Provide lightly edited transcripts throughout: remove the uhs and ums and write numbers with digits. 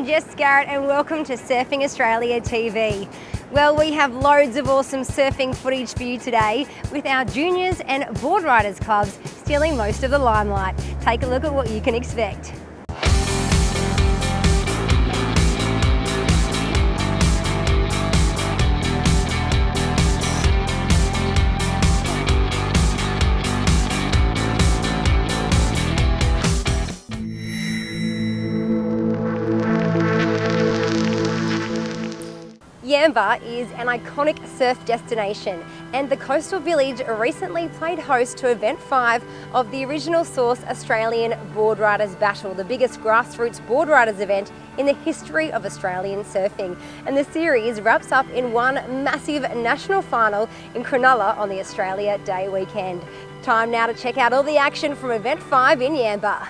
Jess Skarratt and welcome to Surfing Australia TV. Well, we have loads of awesome surfing footage for you today with our juniors and board riders clubs stealing most of the limelight. Take a look at what you can expect. Yamba is an iconic surf destination, and the coastal village recently played host to Event 5 of the original Source Australian Board Riders Battle, the biggest grassroots board riders event in the history of Australian surfing. And the series wraps up in one massive national final in Cronulla on the Australia Day weekend. Time now to check out all the action from Event 5 in Yamba.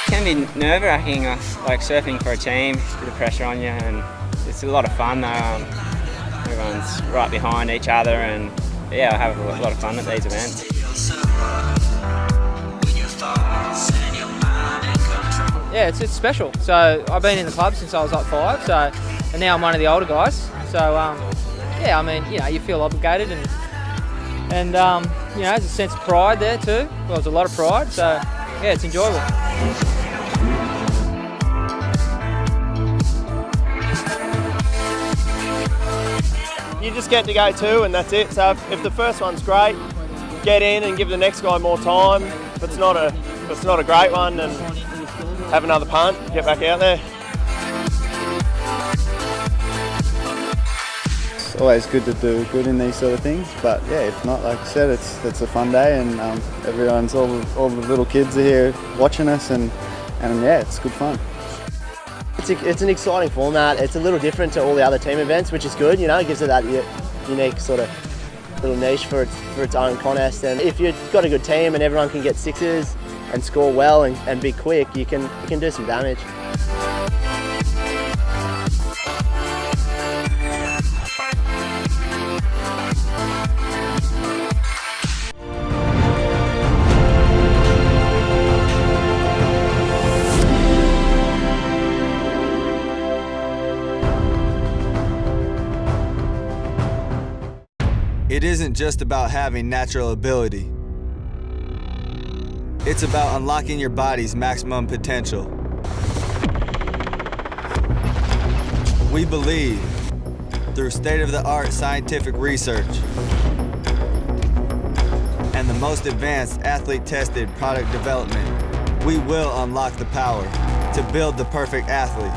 It can be nerve-wracking, like surfing for a team, a bit of pressure on you, and it's a lot of fun though. Everyone's right behind each other, and yeah, I have a lot of fun at these events. Yeah, it's special. So I've been in the club since I was like 5, and now I'm one of the older guys. So yeah, I mean, you feel obligated, and there's a sense of pride there too. Well, there's a lot of pride, so yeah, it's enjoyable. You just get to go two and that's it. So if the first one's great, get in and give the next guy more time. If it's not a great one, then have another punt, get back out there. It's always good to do good in these sort of things, but yeah, if not, like I said, it's a fun day, and everyone's all the little kids are here watching us, and yeah, it's good fun. It's an exciting format. It's a little different to all the other team events, which is good. It gives it that unique sort of little niche for its own contest. And if you've got a good team and everyone can get sixes and score well and be quick, you can do some damage. It isn't just about having natural ability. It's about unlocking your body's maximum potential. We believe, through state-of-the-art scientific research and the most advanced athlete-tested product development, we will unlock the power to build the perfect athlete.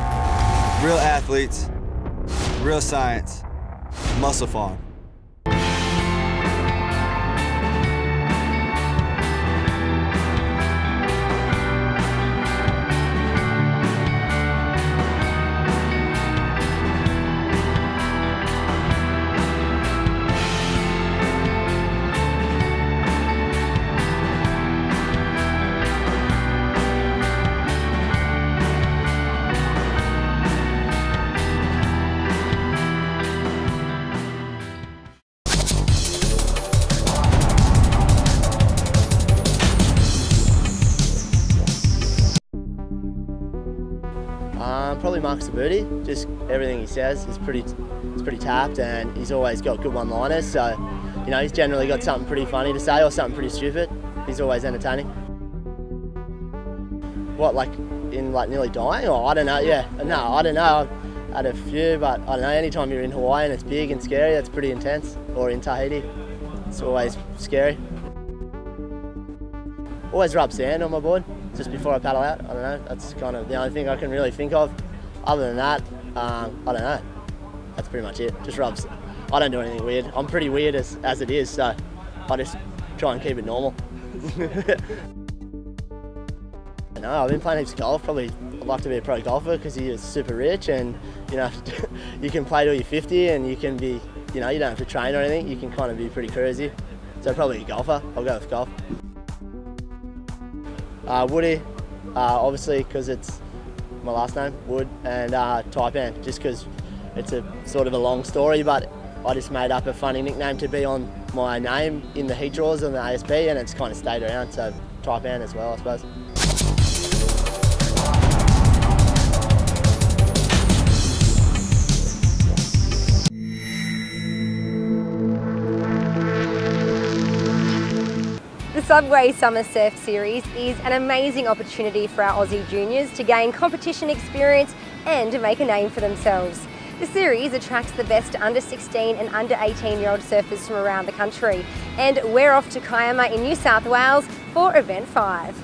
Real athletes, real science, Muscle Farm. Probably Marcus Booty. Just everything he says is pretty tapped, and he's always got good one-liners. So, he's generally got something pretty funny to say or something pretty stupid. He's always entertaining. What, like nearly dying? Or I don't know. Yeah, no, I don't know. I've had a few, but I don't know. Anytime you're in Hawaii and it's big and scary, that's pretty intense. Or in Tahiti, it's always scary. Always rub sand on my board just before I paddle out. I don't know. That's kind of the only thing I can really think of. Other than that, I don't know. That's pretty much it. Just rubs. I don't do anything weird. I'm pretty weird as it is, so I just try and keep it normal. No, I've been playing heaps of golf. Probably I'd like to be a pro golfer because you're super rich and you know you can play till you're 50 and you can be, you know, you don't have to train or anything. You can kind of be pretty cruisy. So probably a golfer. I'll go with golf. Woody, obviously because it's my last name, Wood, and Taipan, just because it's a sort of a long story, but I just made up a funny nickname to be on my name in the heat draws on the ASB, and it's kind of stayed around, so Taipan as well, I suppose. The Subway Summer Surf Series is an amazing opportunity for our Aussie juniors to gain competition experience and to make a name for themselves. The series attracts the best under 16 and under 18-year-old surfers from around the country, and we're off to Kiama in New South Wales for Event 5.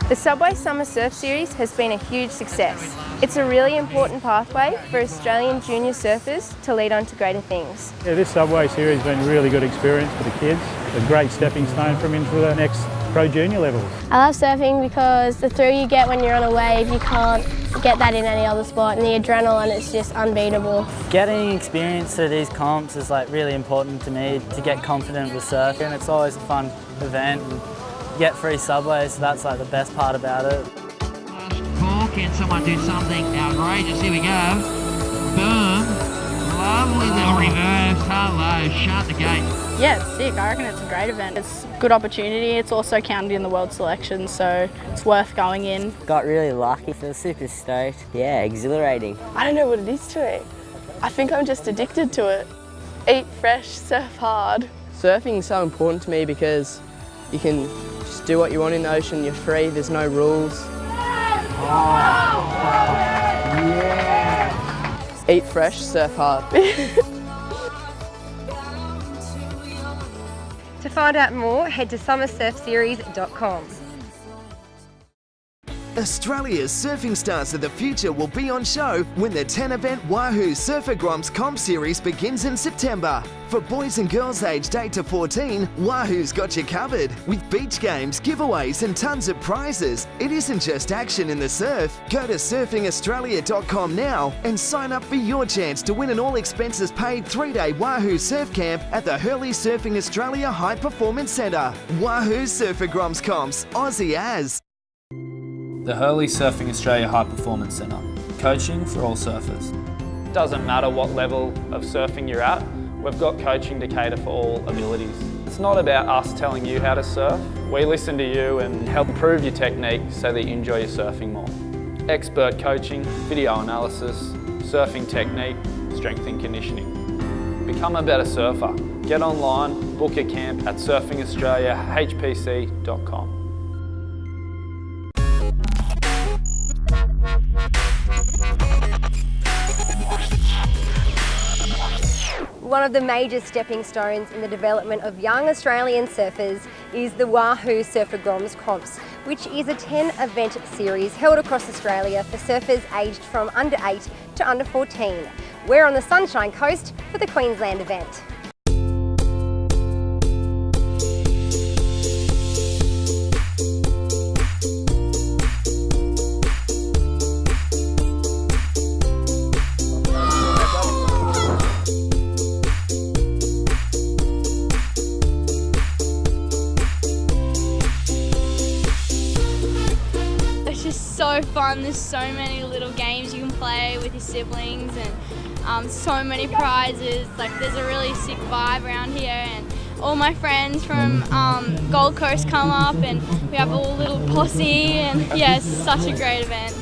The Subway Summer Surf Series has been a huge success. It's a really important pathway for Australian junior surfers to lead on to greater things. Yeah, this Subway Series has been a really good experience for the kids. A great stepping stone for them into the next pro junior levels. I love surfing because the thrill you get when you're on a wave, you can't get that in any other sport, and the adrenaline is just unbeatable. Getting experience through these comps is like really important to me to get confident with surfing. And it's always a fun event. And get free subways, so that's like the best part about it. Call, can someone do something outrageous? Here we go. Boom. Lovely little reverse. Hello, shut the gate. Yeah, it's sick. I reckon it's a great event. It's a good opportunity. It's also counted in the world selection, so it's worth going in. Got really lucky, feel super stoked. Yeah, exhilarating. I don't know what it is to me. I think I'm just addicted to it. Eat fresh, surf hard. Surfing is so important to me because you can just do what you want in the ocean, you're free, there's no rules. Yeah. Eat fresh, surf hard. To find out more, head to summersurfseries.com. Australia's surfing stars of the future will be on show when the 10-event Wahoo Surfer Groms Comp Series begins in September. For boys and girls aged 8 to 14, Wahoo's got you covered. With beach games, giveaways and tons of prizes. It isn't just action in the surf. Go to surfingaustralia.com now and sign up for your chance to win an all-expenses-paid 3-day Wahoo Surf Camp at the Hurley Surfing Australia High Performance Centre. Wahoo Surfer Groms Comps, Aussie as. The Hurley Surfing Australia High Performance Centre. Coaching for all surfers. Doesn't matter what level of surfing you're at, we've got coaching to cater for all abilities. It's not about us telling you how to surf. We listen to you and help improve your technique so that you enjoy your surfing more. Expert coaching, video analysis, surfing technique, strength and conditioning. Become a better surfer. Get online, book a camp at surfingaustraliahpc.com. One of the major stepping stones in the development of young Australian surfers is the Wahoo Surfer Groms Comps, which is a 10-event series held across Australia for surfers aged from under 8 to under 14. We're on the Sunshine Coast for the Queensland event. So fun. There's so many little games you can play with your siblings and so many prizes. Like, there's a really sick vibe around here, and all my friends from Gold Coast come up, and we have a little posse, and yeah, it's such a great event.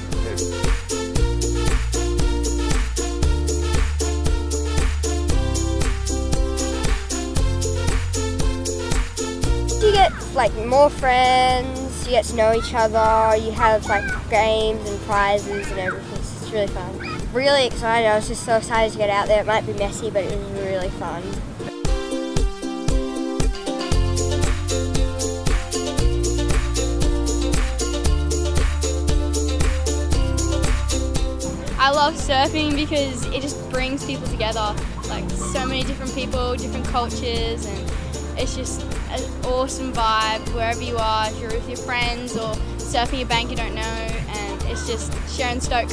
You get like more friends, you get to know each other, you have like games and prizes and everything. It's really fun. Really excited. I was just so excited to get out there. It might be messy, but it was really fun. I love surfing because it just brings people together, like so many different people, different cultures, and it's just an awesome vibe wherever you are, if you're with your friends or surfing a bank you don't know, and it's just sharing stoke.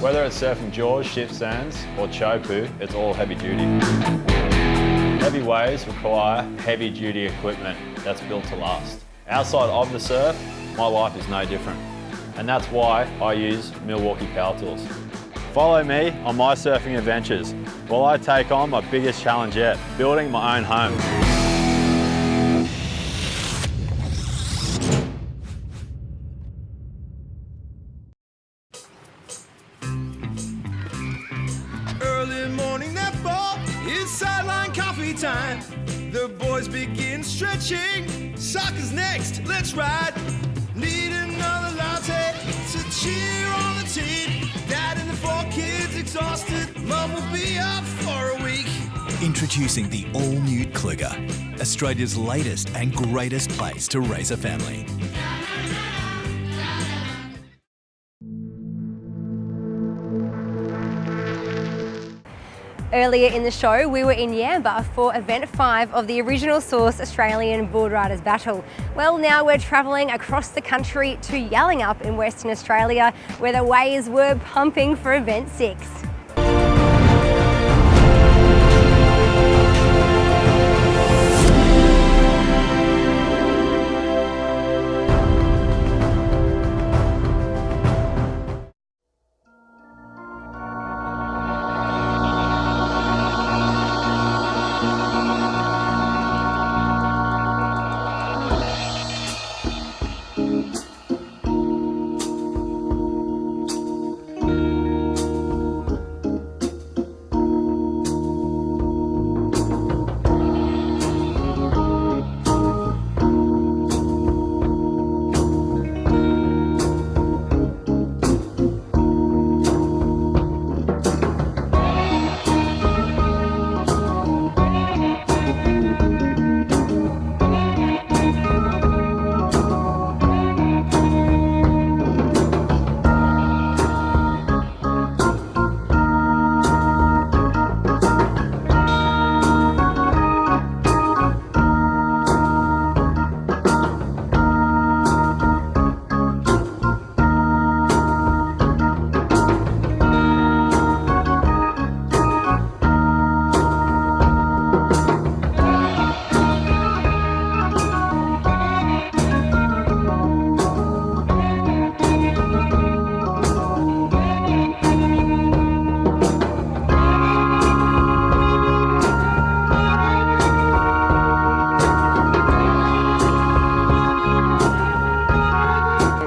Whether it's surfing jaws, shift sands or chopu, it's all heavy duty. Heavy waves require heavy duty equipment that's built to last. Outside of the surf, my life is no different. And that's why I use Milwaukee Power Tools. Follow me on my surfing adventures while I take on my biggest challenge yet, building my own home. Early morning netball, it's sideline coffee time. The boys begin stretching. Soccer's next, let's ride. Need another latte to cheer on the team. Dad and the 4 kids exhausted. Mum will be up for a week. Introducing the all-new Kluger, Australia's latest and greatest place to raise a family. Earlier in the show, we were in Yamba for Event 5 of the Original Source Australian Board Riders Battle. Well, now we're travelling across the country to Yallingup in Western Australia, where the waves were pumping for Event 6.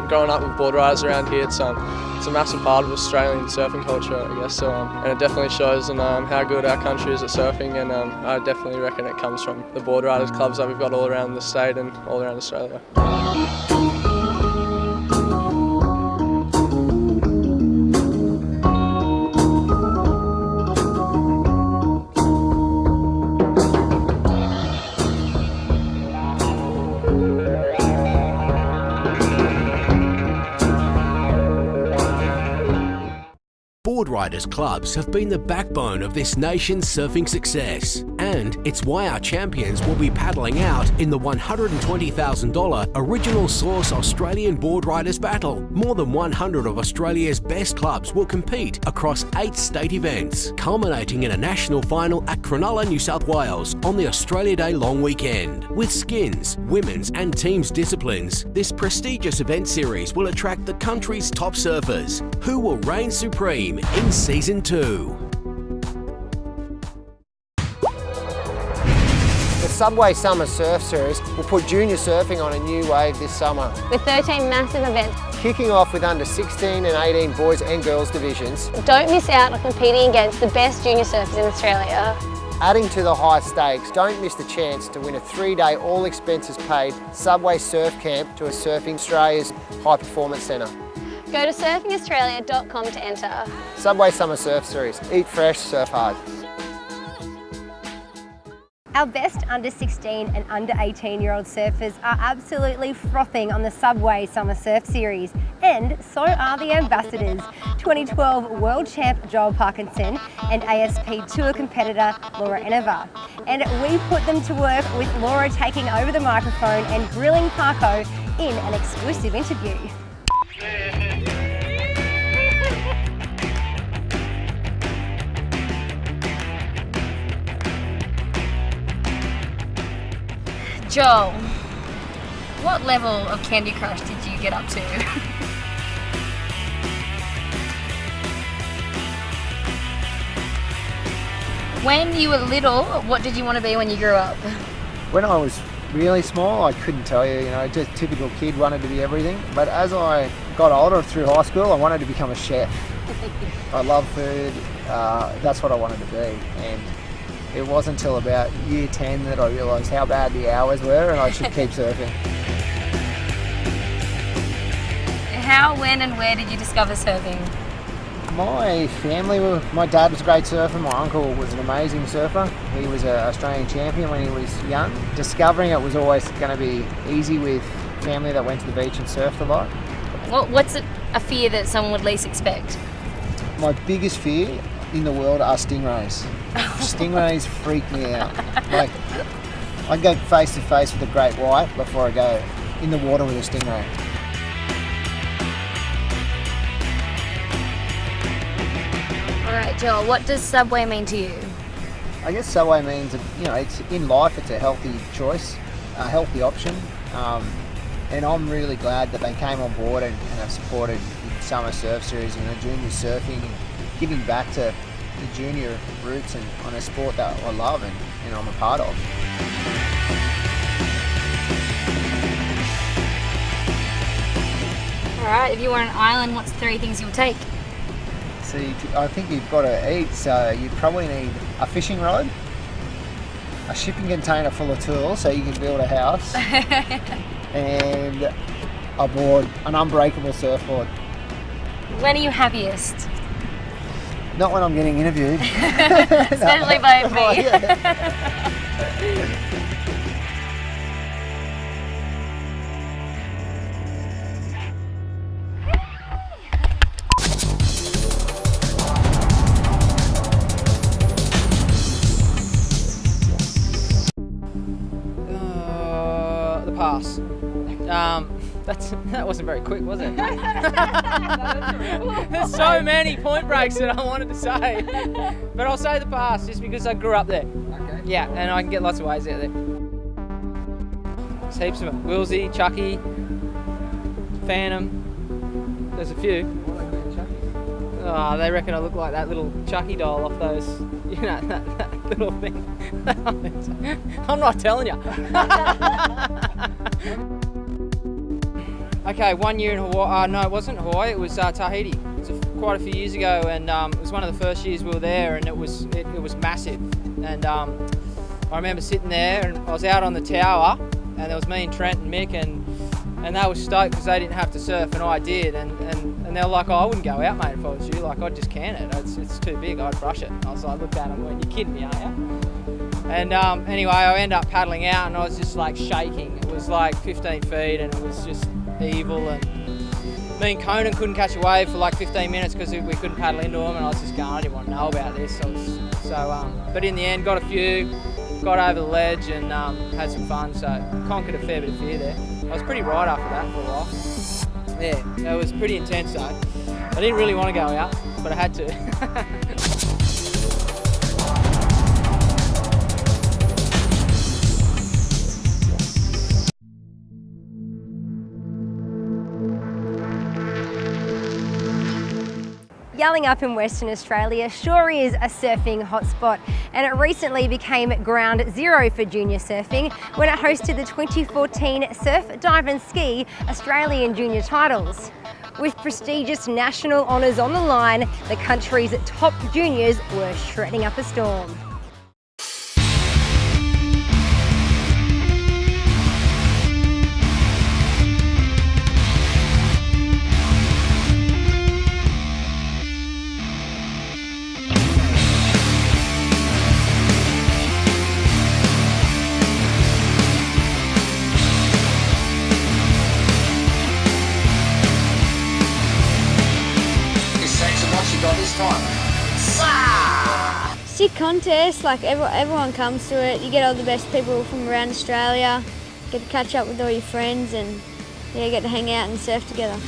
Growing up with board riders around here, it's a massive part of Australian surfing culture, I guess. So, and it definitely shows in how good our country is at surfing, and I definitely reckon it comes from the board riders clubs that we've got all around the state and all around Australia. Board Riders clubs have been the backbone of this nation's surfing success. And it's why our champions will be paddling out in the $120,000 Original Source Australian Board Riders Battle. More than 100 of Australia's best clubs will compete across 8 state events, culminating in a national final at Cronulla, New South Wales on the Australia Day long weekend. With skins, women's and teams disciplines, this prestigious event series will attract the country's top surfers, who will reign supreme in Season 2. The Subway Summer Surf Series will put junior surfing on a new wave this summer. With 13 massive events. Kicking off with under 16 and 18 boys and girls divisions. Don't miss out on competing against the best junior surfers in Australia. Adding to the high stakes, don't miss the chance to win a 3-day all expenses paid Subway Surf Camp to a Surfing Australia's High Performance Centre. Go to surfingaustralia.com to enter. Subway Summer Surf Series. Eat fresh, surf hard. Our best under 16 and under 18-year-old surfers are absolutely frothing on the Subway Summer Surf Series, and so are the ambassadors, 2012 World Champ Joel Parkinson and ASP Tour competitor Laura Enever. And we put them to work with Laura taking over the microphone and grilling Parko in an exclusive interview. Joel, what level of Candy Crush did you get up to? When you were little, what did you want to be when you grew up? When I was really small, I couldn't tell you, just typical kid, wanted to be everything. But as I got older through high school, I wanted to become a chef. I love food, that's what I wanted to be. And it wasn't until about year 10 that I realised how bad the hours were and I should keep surfing. How, when and where did you discover surfing? My family, my dad was a great surfer, my uncle was an amazing surfer. He was an Australian champion when he was young. Discovering it was always going to be easy with family that went to the beach and surfed a lot. What's a fear that someone would least expect? My biggest fear in the world are stingrays. Stingrays freak me out. Like, I'd go face to face with a great white before I go in the water with a stingray. Alright Joel, what does Subway mean to you? I guess Subway means, it's in life, it's a healthy choice, a healthy option. And I'm really glad that they came on board and have supported the Summer Surf Series and junior surfing and giving back to the junior roots and on a sport that I love and I'm a part of. Alright, if you were on an island, what's 3 things you'll take? See, I think you've got to eat, so you probably need a fishing rod, a shipping container full of tools so you can build a house, and a board, an unbreakable surfboard. When are you happiest? Not when I'm getting interviewed. Especially by me. The pass. That wasn't very quick, was it? There's so many point breaks that I wanted to say. But I'll say the pass just because I grew up there. Okay. Yeah, and I can get lots of ways out there. There's heaps of them. Willsey, Chucky, Phantom. There's a few. Oh, they reckon I look like that little Chucky doll off those, that little thing. I'm not telling you. Okay, 1 year in Hawaii. No, it wasn't Hawaii. It was Tahiti. It was quite a few years ago, and it was one of the first years we were there, and it was massive. And I remember sitting there, and I was out on the tower, and there was me and Trent and Mick, and they were stoked because they didn't have to surf, and I did. And they were like, "Oh, I wouldn't go out, mate, if I was you. Like, I'd just can it. It's too big. I'd brush it." And I was like, looked at them, and went, "You're kidding me, aren't you?" And anyway, I ended up paddling out, and I was just like shaking. It was like 15 feet, and it was just evil, and me and Conan couldn't catch a wave for like 15 minutes because we couldn't paddle into them, and I was just going, I didn't want to know about this. But in the end, got a few, got over the ledge and had some fun, so conquered a fair bit of fear there. I was pretty right after that for a while. Yeah, it was pretty intense though. I didn't really want to go out, but I had to. Yelling up in Western Australia sure is a surfing hotspot, and it recently became ground zero for junior surfing when it hosted the 2014 Surf, Dive and Ski Australian Junior Titles. With prestigious national honours on the line, the country's top juniors were shredding up a storm. Sick contest, like everyone comes to it. You get all the best people from around Australia, get to catch up with all your friends and yeah, get to hang out and surf together.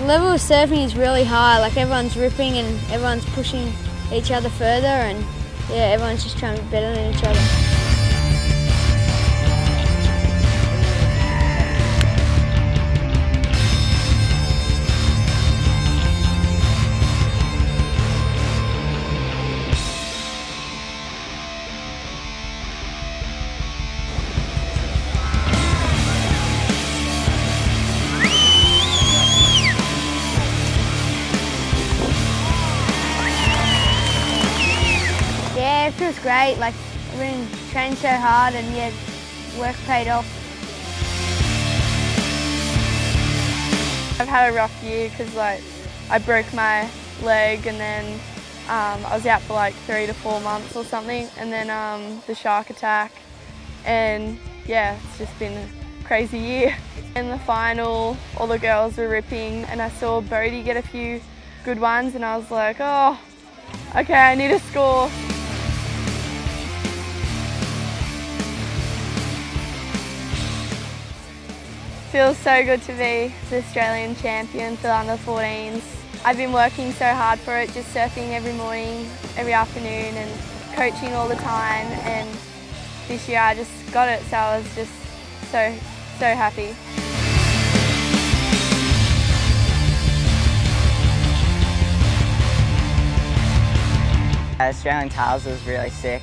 The level of surfing is really high, like everyone's ripping and everyone's pushing each other further and yeah, everyone's just trying to be better than each other. Yeah, it feels great. Like, I've been training so hard and yeah, work paid off. I've had a rough year because like I broke my leg and then I was out for like 3 to 4 months or something, and then the shark attack, and yeah, it's just been a crazy year. In the final, all the girls were ripping and I saw Bodie get a few good ones and I was like, oh, okay, I need a score. Feels so good to be the Australian champion for the under 14s. I've been working so hard for it, just surfing every morning, every afternoon and coaching all the time, and this year I just got it, so I was just so happy. Australian Titles was really sick.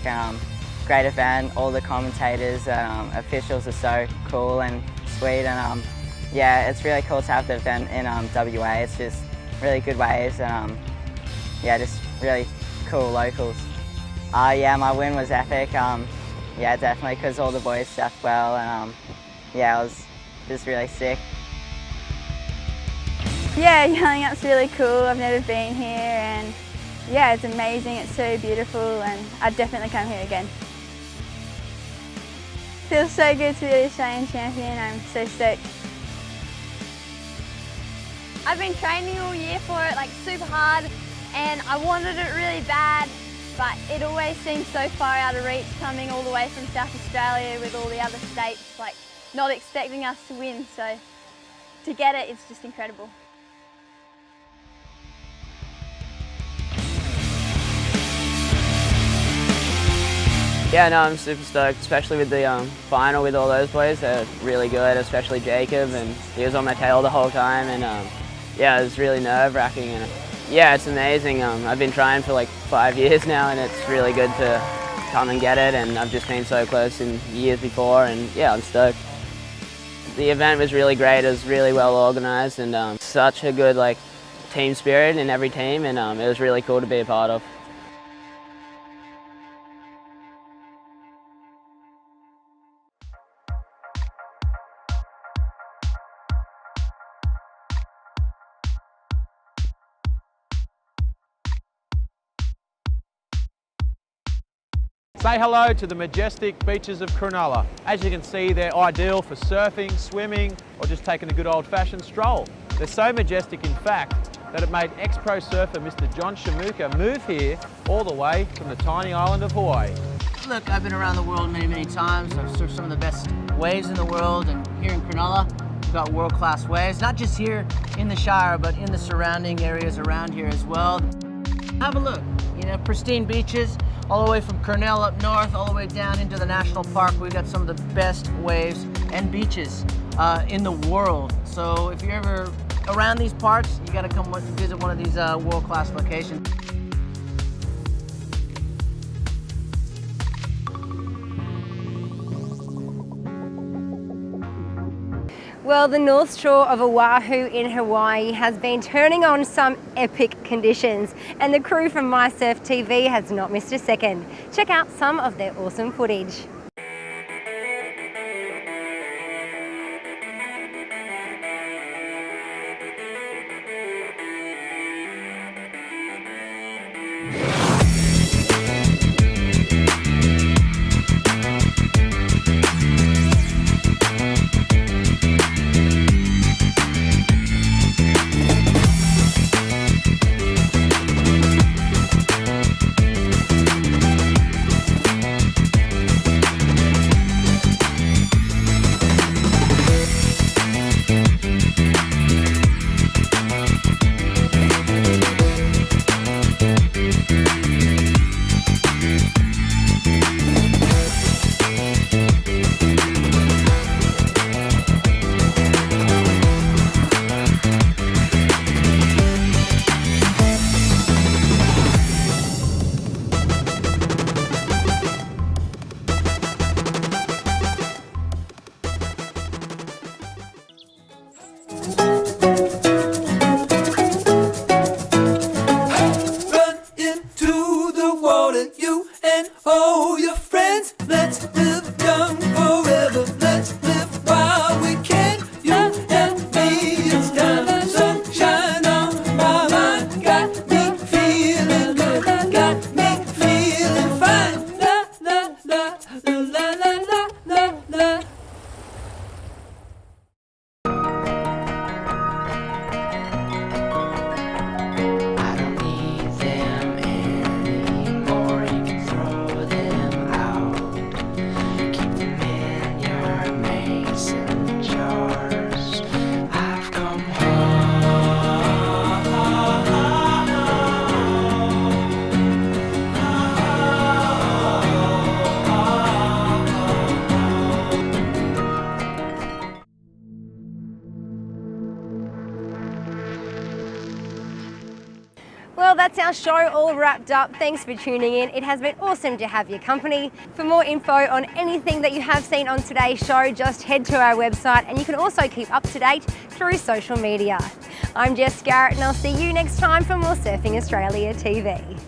Great event. All the commentators and officials are so cool and sweet, and yeah, it's really cool to have the event in WA. It's just really good waves and yeah, just really cool locals. Yeah, my win was epic. Yeah, definitely, because all the boys surfed well, and yeah, it was just really sick. Yeah, Yelling Up's really cool. I've never been here and yeah, it's amazing. It's so beautiful and I'd definitely come here again. Feels so good to be the Australian champion. I'm so stoked. I've been training all year for it, like super hard, and I wanted it really bad, but it always seems so far out of reach coming all the way from South Australia with all the other states, like not expecting us to win, so to get it, it's just incredible. Yeah, no, I'm super stoked, especially with the final with all those boys. They're really good, especially Jacob, and he was on my tail the whole time, and yeah, it was really nerve-wracking, and yeah, it's amazing. I've been trying for like 5 years now, and it's really good to come and get it, and I've just been so close in years before, and yeah, I'm stoked. The event was really great. It was really well organised, and such a good like team spirit in every team, and it was really cool to be a part of. Say hello to the majestic beaches of Cronulla. As you can see, they're ideal for surfing, swimming, or just taking a good old-fashioned stroll. They're so majestic, in fact, that it made ex-pro surfer Mr. John Shamuka move here all the way from the tiny island of Hawaii. Look, I've been around the world many times. I've surfed some of the best waves in the world, and here in Cronulla, we've got world-class waves, not just here in the Shire, but in the surrounding areas around here as well. Have a look, you know, pristine beaches, all the way from Cornell up north, all the way down into the national park. We've got some of the best waves and beaches in the world. So if you're ever around these parts, you gotta come visit one of these world-class locations. Well, the North Shore of Oahu in Hawaii has been turning on some epic conditions, and the crew from My Surf TV has not missed a second. Check out some of their awesome footage. Well, that's our show all wrapped up. Thanks for tuning in. It has been awesome to have your company. For more info on anything that you have seen on today's show, just head to our website, and you can also keep up to date through social media. I'm Jess Skarratt, and I'll see you next time for more Surfing Australia TV.